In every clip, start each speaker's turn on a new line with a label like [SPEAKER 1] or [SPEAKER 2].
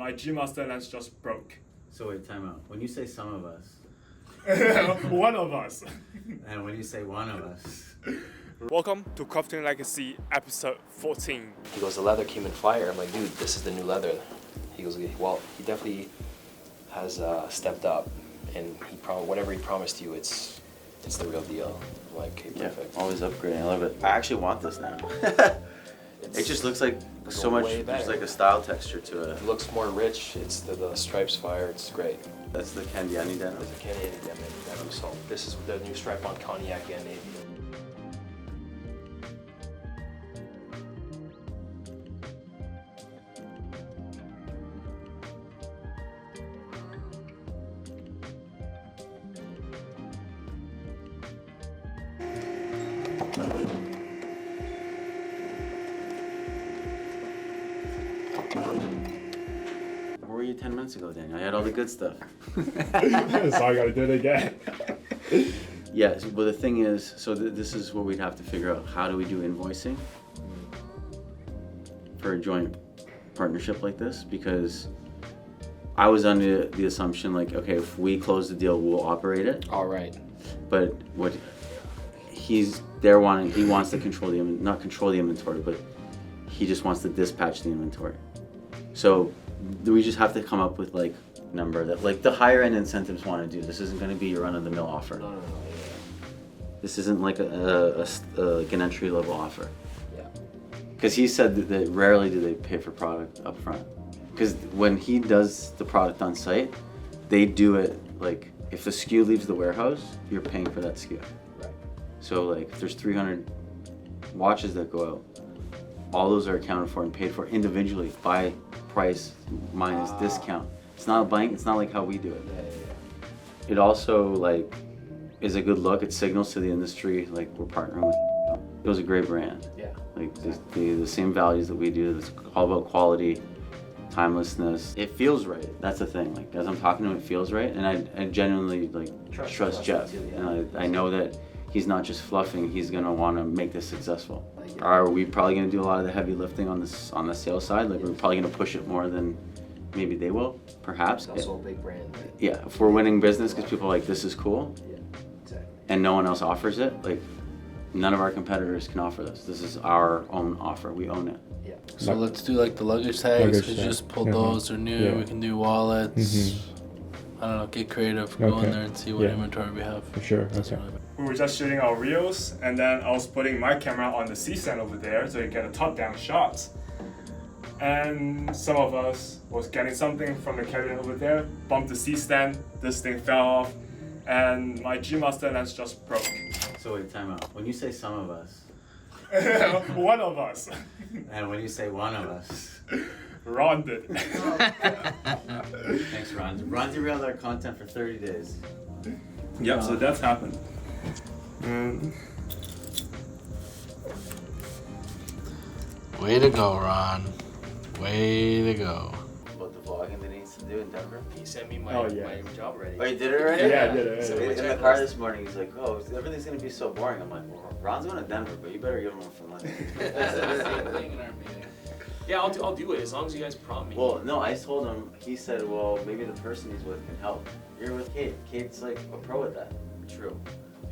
[SPEAKER 1] my G Master lens just broke.
[SPEAKER 2] So wait, time out. When you say some of us,
[SPEAKER 1] One of us.
[SPEAKER 2] and when you say one of us,
[SPEAKER 1] Welcome to Crafting Legacy episode 14.
[SPEAKER 3] He goes, the leather came in fire. I'm like, dude, this is the new leather. He goes, well, he definitely has stepped up, and he whatever he promised you, it's the real deal. I'm like, okay, perfect.
[SPEAKER 2] Yeah, always upgrading. I love it. I actually want this now. It just looks like so much. There's like a style texture to it.
[SPEAKER 3] It looks more rich. It's the stripes fire. It's great.
[SPEAKER 2] That's the Candiani denim.
[SPEAKER 3] It's a Canadian denim. So this is the new stripe on cognac and navy.
[SPEAKER 2] Where were you 10 minutes ago, Daniel? I had all the good stuff.
[SPEAKER 1] So I gotta do it again.
[SPEAKER 2] Yeah, well the thing is, so this is what we'd have to figure out. How do we do invoicing for a joint partnership like this? Because I was under the assumption like, okay, if we close the deal, we'll operate it.
[SPEAKER 3] All right.
[SPEAKER 2] But what he wants to control not control the inventory, but he just wants to dispatch the inventory. So we just have to come up with like number that like the higher end incentives want to do. This isn't going to be your run of the mill offer.
[SPEAKER 3] No.
[SPEAKER 2] This isn't like like an entry level offer.
[SPEAKER 3] Yeah.
[SPEAKER 2] Because he said that rarely do they pay for product up front. Because when he does the product on site, they do it like if the SKU leaves the warehouse, you're paying for that SKU.
[SPEAKER 3] Right.
[SPEAKER 2] So like if there's 300 watches that go out, all those are accounted for and paid for individually by price minus discount. It's not a blank, it's not like how we do it.
[SPEAKER 3] Yeah.
[SPEAKER 2] It also like is a good look. It signals to the industry like we're partnering with. It was a great brand.
[SPEAKER 3] Yeah.
[SPEAKER 2] Like the same values that we do. It's all about quality, timelessness. It feels right. That's the thing. Like as I'm talking to him, it feels right, and I genuinely like trust Jeff,
[SPEAKER 3] too, yeah.
[SPEAKER 2] and I know that he's not just fluffing. He's gonna want to make this successful. Are we probably gonna do a lot of the heavy lifting on the sales side? Like we're probably gonna push it more than maybe they will, perhaps.
[SPEAKER 3] It's also a big brand. Right?
[SPEAKER 2] Yeah, if we're winning business because people are like, this is cool,
[SPEAKER 3] Yeah. Exactly.
[SPEAKER 2] and no one else offers it, like none of our competitors can offer this. This is our own offer. We own it.
[SPEAKER 3] Yeah.
[SPEAKER 4] So let's do like the luggage tags.
[SPEAKER 5] Luggage
[SPEAKER 4] We
[SPEAKER 5] tag.
[SPEAKER 4] just pull
[SPEAKER 5] Yeah.
[SPEAKER 4] those. They're new.
[SPEAKER 5] Yeah.
[SPEAKER 4] We can do wallets. I don't know. Get creative. Go
[SPEAKER 5] Okay.
[SPEAKER 4] in there and see what
[SPEAKER 5] Yeah.
[SPEAKER 4] inventory we have.
[SPEAKER 5] For sure.
[SPEAKER 4] Doesn't
[SPEAKER 5] Okay.
[SPEAKER 4] really matter.
[SPEAKER 1] We were just shooting our reels, and then I was putting my camera on the C-stand over there so you get a top-down shot. And some of us was getting something from the cabinet over there, bumped the C-stand, this thing fell off, and my G Master lens just broke.
[SPEAKER 2] So wait, time out. When you say some of us,
[SPEAKER 1] One of us.
[SPEAKER 2] and when you say one of us,
[SPEAKER 1] Ron did.
[SPEAKER 2] thanks Ron. Ron derailed our content for 30 days.
[SPEAKER 1] Yep, so that's happened.
[SPEAKER 4] Way to go, Ron. Way to go.
[SPEAKER 2] About the vlogging that he needs to do in Denver.
[SPEAKER 3] He sent me my job already.
[SPEAKER 2] Oh, you did it already?
[SPEAKER 1] Yeah, I did it.
[SPEAKER 3] So
[SPEAKER 1] Yeah.
[SPEAKER 2] In the car this morning, he's like, "Oh, everything's gonna be so boring." I'm like, "Well, Ron's going to Denver, but you better give him one for lunch."
[SPEAKER 3] Yeah, I'll do it as long as you guys prompt me.
[SPEAKER 2] Well, no, I told him. He said, "Well, maybe the person he's with can help." You're with Kate. Kate's like a pro at that.
[SPEAKER 3] True.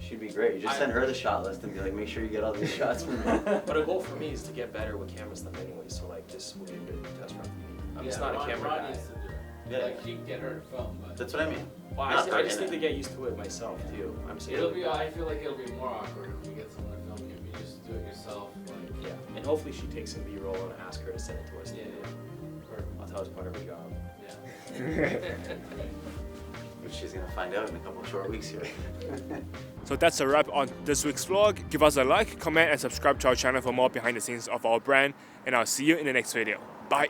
[SPEAKER 2] She'd be great. You just send her the shot list and be like, "Make sure you get all these shots from me."
[SPEAKER 3] But a goal for me is to get better with camera stuff anyway. So like this will be a good test run for me. I'm just not a camera guy.
[SPEAKER 2] Yeah.
[SPEAKER 6] Like you can get her to film, but
[SPEAKER 2] That's what I mean.
[SPEAKER 3] Well,
[SPEAKER 2] Not
[SPEAKER 3] I just
[SPEAKER 2] threatening
[SPEAKER 3] need to get used to it myself too. I'm saying.
[SPEAKER 6] it'll be. I feel like it'll be more awkward if we get someone to film you. If you just do it yourself, like
[SPEAKER 3] Yeah, and hopefully she takes some B-roll and ask her to send it to us.
[SPEAKER 6] yeah.
[SPEAKER 3] I'll tell her it's part of her job.
[SPEAKER 2] Which she's gonna find out in a couple of short weeks here.
[SPEAKER 1] So that's a wrap on this week's vlog. Give us a like, comment, and subscribe to our channel for more behind the scenes of our brand. And I'll see you in the next video. Bye.